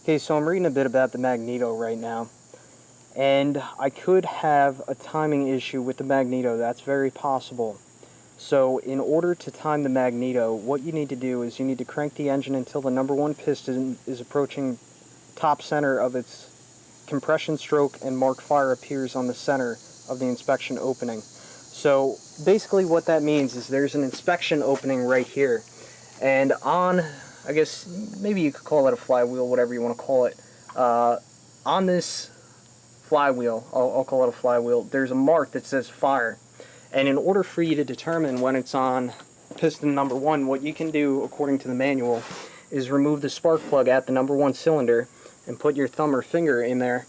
Okay, so I'm reading a bit about the Magneto right now, and I could have a timing issue with the Magneto. That's very possible. So in order to time the Magneto, what you need to do is you need to crank the engine until the number 1 piston is approaching top center of its compression stroke and marked fire appears on the center of the inspection opening. So basically what that means is there's an inspection opening right here, and on, I guess maybe you could call it a flywheel, whatever you want to call it, on this flywheel, I'll call it a flywheel, there's a mark that says fire. And in order for you to determine when it's on piston number 1, what you can do, according to the manual, is remove the spark plug at the number 1 cylinder and put your thumb or finger in there.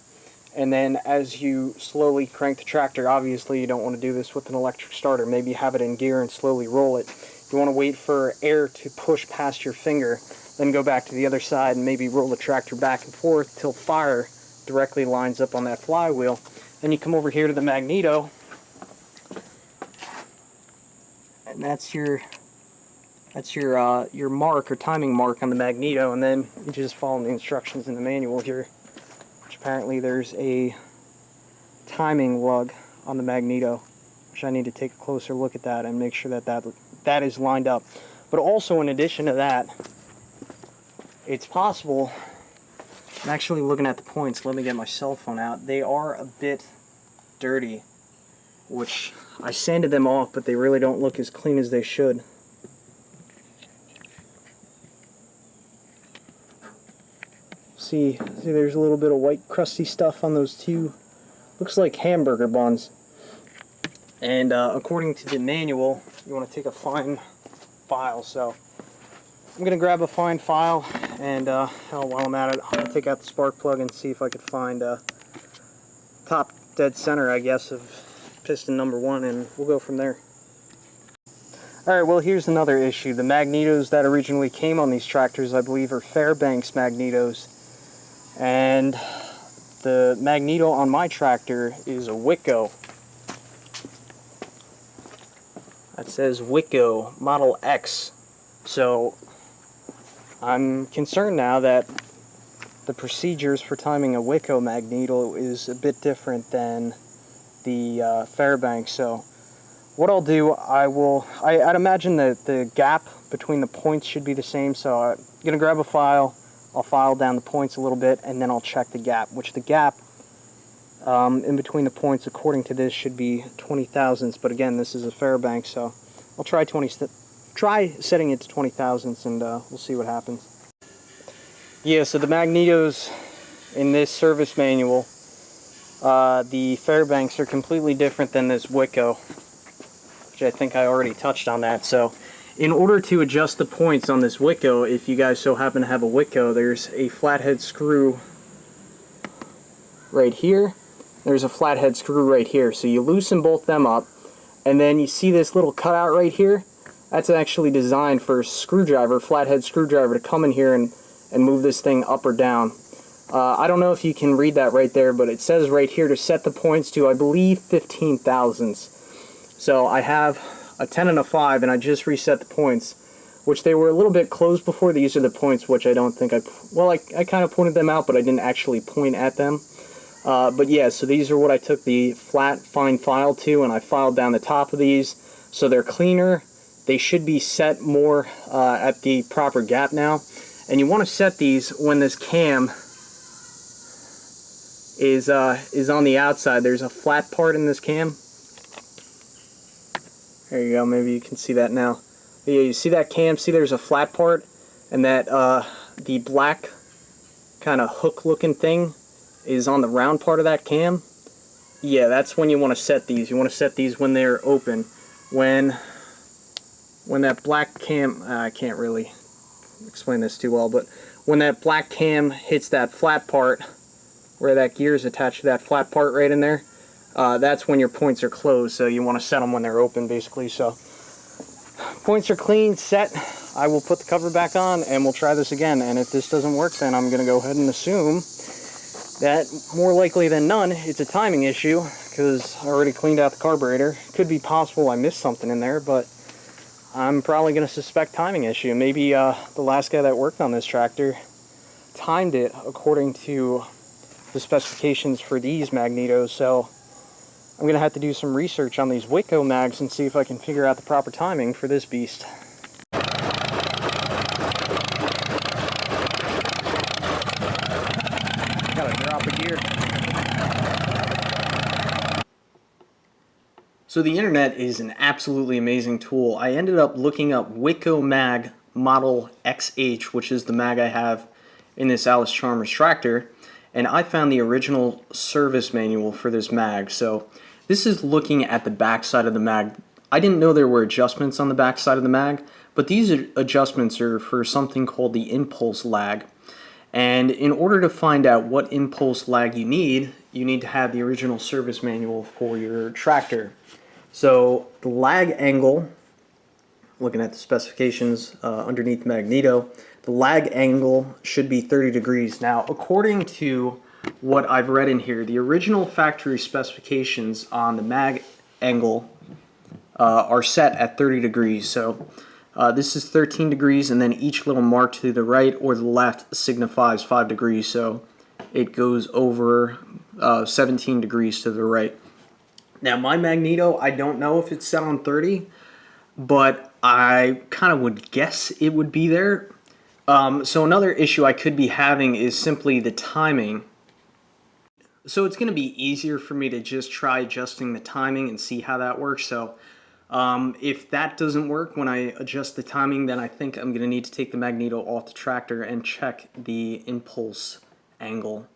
And then as you slowly crank the tractor, obviously you don't want to do this with an electric starter, maybe have it in gear and slowly roll it. You want to wait for air to push past your finger, then go back to the other side and maybe roll the tractor back and forth till fire directly lines up on that flywheel. Then you come over here to the Magneto, and that's your mark or timing mark on the Magneto, and then you just follow the instructions in the manual here, which apparently there's a timing lug on the Magneto, which I need to take a closer look at that and make sure that that is lined up. But also, in addition to that, it's possible, I'm actually looking at the points, let me get my cell phone out, they are a bit dirty, which I sanded them off, but they really don't look as clean as they should. See, there's a little bit of white crusty stuff on those two, looks like hamburger buns. And according to the manual, you want to take a fine file, so I'm going to grab a fine file, and while I'm at it, I'll take out the spark plug and see if I could find top dead center, I guess, of piston number 1, and we'll go from there. Alright, well, here's another issue. The Magnetos that originally came on these tractors, I believe, are Fairbanks Magnetos, and the Magneto on my tractor is a Wico. That says Wico Model X. So I'm concerned now that the procedures for timing a Wico Magneto is a bit different than the Fairbanks. So what I'll do, I'd imagine that the gap between the points should be the same, so I'm going to grab a file, I'll file down the points a little bit, and then I'll check the gap, which the gap in between the points, according to this, should be 20 thousandths, but again, this is a Fairbanks, so I'll try setting it to 20 thousandths, and we'll see what happens. Yeah, so the Magnetos in this service manual, the Fairbanks are completely different than this Wico, which I think I already touched on that. So in order to adjust the points on this Wico, if you guys so happen to have a Wico, there's a flathead screw right here, there's a flathead screw right here. So you loosen both them up, and then you see this little cutout right here? That's actually designed for a screwdriver, flathead screwdriver, to come in here and move this thing up or down. I don't know if you can read that right there, but it says right here to set the points to, I believe, 15 thousandths. So I have a 10 and a 5, and I just reset the points, which they were a little bit closed before. These are the points which I don't think I kind of pointed them out, but I didn't actually point at them. But yeah, so these are what I took the flat fine file to, and I filed down the top of these, so they're cleaner. They should be set more at the proper gap now. And you want to set these when this cam is on the outside. There's a flat part in this cam. There you go, maybe you can see that now. But yeah, you see that cam? See there's a flat part, and that the black kind of hook looking thing is on the round part of that cam. Yeah, that's when you want to set these. You want to set these when they're open. When that black cam, I can't really explain this too well, but when that black cam hits that flat part, where that gear is attached to that flat part right in there, that's when your points are closed, so you want to set them when they're open, basically. So points are clean, set. I will put the cover back on, and we'll try this again, and if this doesn't work, then I'm going to go ahead and assume that, more likely than none, it's a timing issue, because I already cleaned out the carburetor. Could be possible I missed something in there, but I'm probably going to suspect timing issue. Maybe the last guy that worked on this tractor timed it according to the specifications for these magnetos, so I'm going to have to do some research on these Wico mags and see if I can figure out the proper timing for this beast. Gotta drop a gear. So the internet is an absolutely amazing tool. I ended up looking up Wico Mag Model XH, which is the mag I have in this Allis Chalmers tractor, and I found the original service manual for this mag. So this is looking at the back side of the mag. I didn't know there were adjustments on the back side of the mag, but these adjustments are for something called the impulse lag. And in order to find out what impulse lag you need to have the original service manual for your tractor. So the lag angle, looking at the specifications underneath Magneto, the lag angle should be 30 degrees. Now, according to what I've read in here, the original factory specifications on the mag angle are set at 30 degrees. So this is 13 degrees, and then each little mark to the right or the left signifies 5 degrees. So it goes over 17 degrees to the right. Now, my Magneto, I don't know if it's set on 30, but I kind of would guess it would be there. So another issue I could be having is simply the timing. So it's going to be easier for me to just try adjusting the timing and see how that works. So if that doesn't work when I adjust the timing, then I think I'm going to need to take the Magneto off the tractor and check the impulse angle.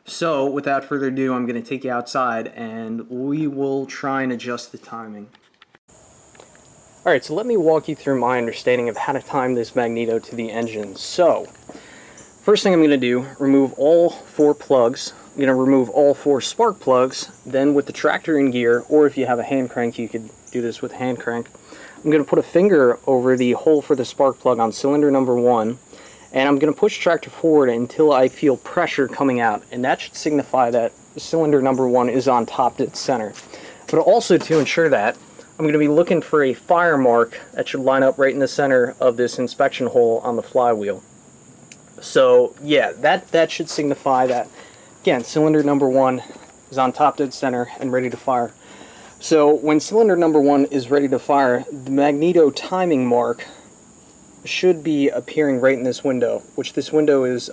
So without further ado, I'm going to take you outside and we will try and adjust the timing. Alright, so let me walk you through my understanding of how to time this Magneto to the engine. So, first thing I'm going to do, remove all 4 plugs. I'm going to remove all 4 spark plugs. Then with the tractor in gear, or if you have a hand crank, you could do this with a hand crank. I'm going to put a finger over the hole for the spark plug on cylinder number 1. And I'm going to push the tractor forward until I feel pressure coming out. And that should signify that cylinder number 1 is on top dead center. But also to ensure that, I'm going to be looking for a fire mark that should line up right in the center of this inspection hole on the flywheel. So yeah, that should signify that, again, cylinder number 1 is on top dead center and ready to fire. So when cylinder number 1 is ready to fire, the Magneto timing mark should be appearing right in this window, which this window is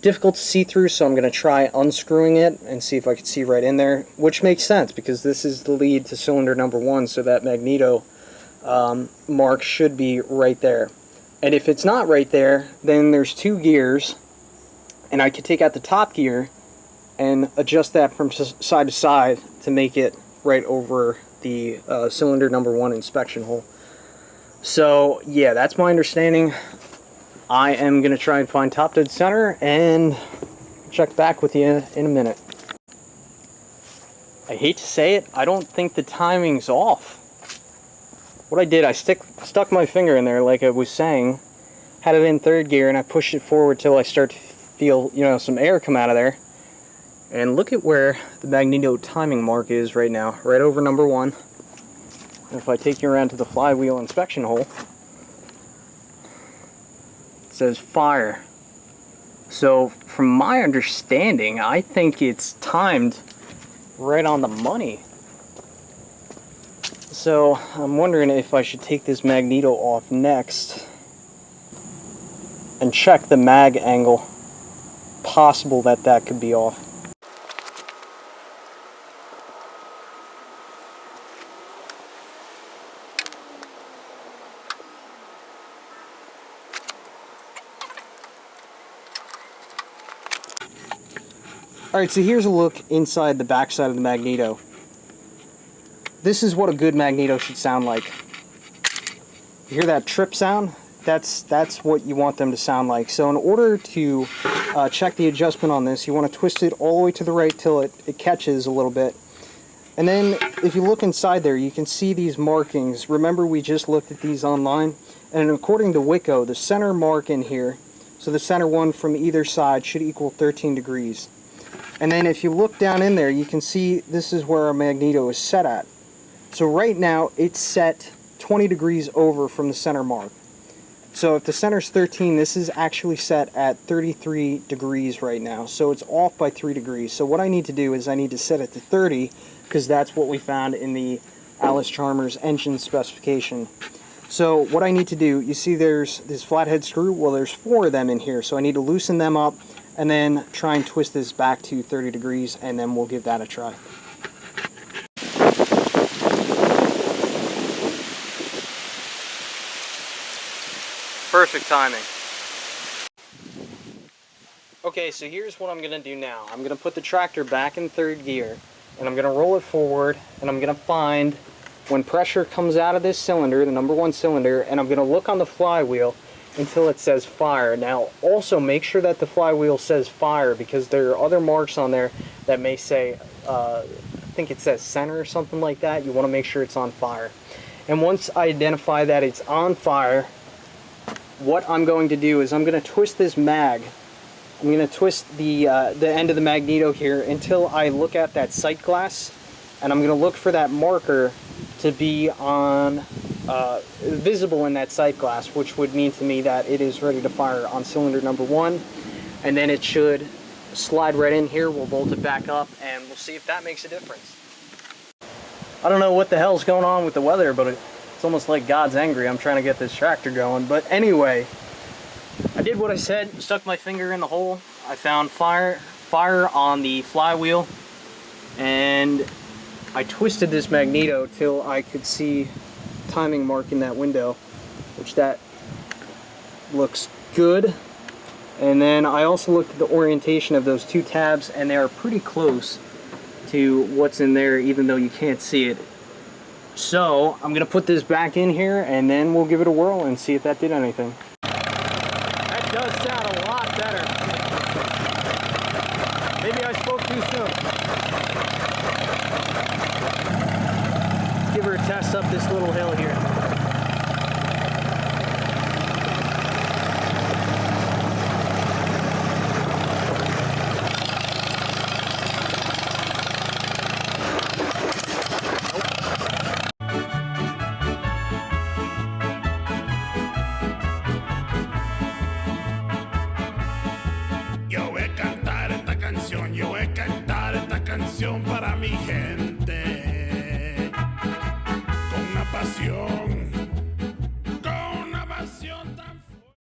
difficult to see through, so I'm going to try unscrewing it and see if I can see right in there, which makes sense because this is the lead to cylinder number 1, so that Magneto mark should be right there. And if it's not right there, then there's 2 gears, and I could take out the top gear and adjust that from side to side to make it right over the cylinder number 1 inspection hole. So yeah, that's my understanding. I am going to try and find top dead center and check back with you in a minute. I hate to say it, I don't think the timing's off. What I did, I stuck my finger in there like I was saying, had it in 3rd gear, and I pushed it forward till I start to feel, some air come out of there. And look at where the Magneto timing mark is right now, right over number 1. And if I take you around to the flywheel inspection hole, it says fire. So from my understanding, I think it's timed right on the money. So I'm wondering if I should take this Magneto off next and check the mag angle. Possible that could be off. Alright, so here's a look inside the backside of the Magneto. This is what a good Magneto should sound like. You hear that trip sound? That's what you want them to sound like. So in order to check the adjustment on this, you want to twist it all the way to the right till it catches a little bit. And then if you look inside there, you can see these markings. Remember, we just looked at these online, and according to Wico, the center mark in here, so the center one from either side, should equal 13 degrees. And then if you look down in there, you can see this is where our Magneto is set at. So right now, it's set 20 degrees over from the center mark. So if the center's 13, this is actually set at 33 degrees right now. So it's off by 3 degrees. So what I need to do is I need to set it to 30, because that's what we found in the Allis Chalmers engine specification. So what I need to do, you see there's this flathead screw, well there's 4 of them in here, so I need to loosen them up and then try and twist this back to 30 degrees, and then we'll give that a try. Perfect timing. Okay, so here's what I'm going to do now. I'm going to put the tractor back in 3rd gear, and I'm going to roll it forward, and I'm going to find when pressure comes out of this cylinder, the number 1 cylinder, and I'm going to look on the flywheel until it says fire. Now, also make sure that the flywheel says fire, because there are other marks on there that may say, I think it says center or something like that. You want to make sure it's on fire. And once I identify that it's on fire, what I'm going to do is I'm going to twist this mag. I'm going to twist the end of the magneto here until I look at that sight glass, and I'm going to look for that marker to be on visible in that sight glass, which would mean to me that it is ready to fire on cylinder number 1, and then it should slide right in here. We'll bolt it back up and we'll see if that makes a difference. I don't know what the hell's going on with the weather, but it's almost like God's angry. I'm trying to get this tractor going. But anyway, I did what I said, stuck my finger in the hole. I found fire on the flywheel, and I twisted this magneto till I could see timing mark in that window, which that looks good. And then I also looked at the orientation of those 2 tabs, and they are pretty close to what's in there, even though you can't see it. So I'm gonna put this back in here, and then we'll give it a whirl and see if that did anything. That does sound a lot better. Maybe I spoke too soon. Let's give her a test up this little hill here. Yo voy a cantar esta canción para mi gente con una pasión.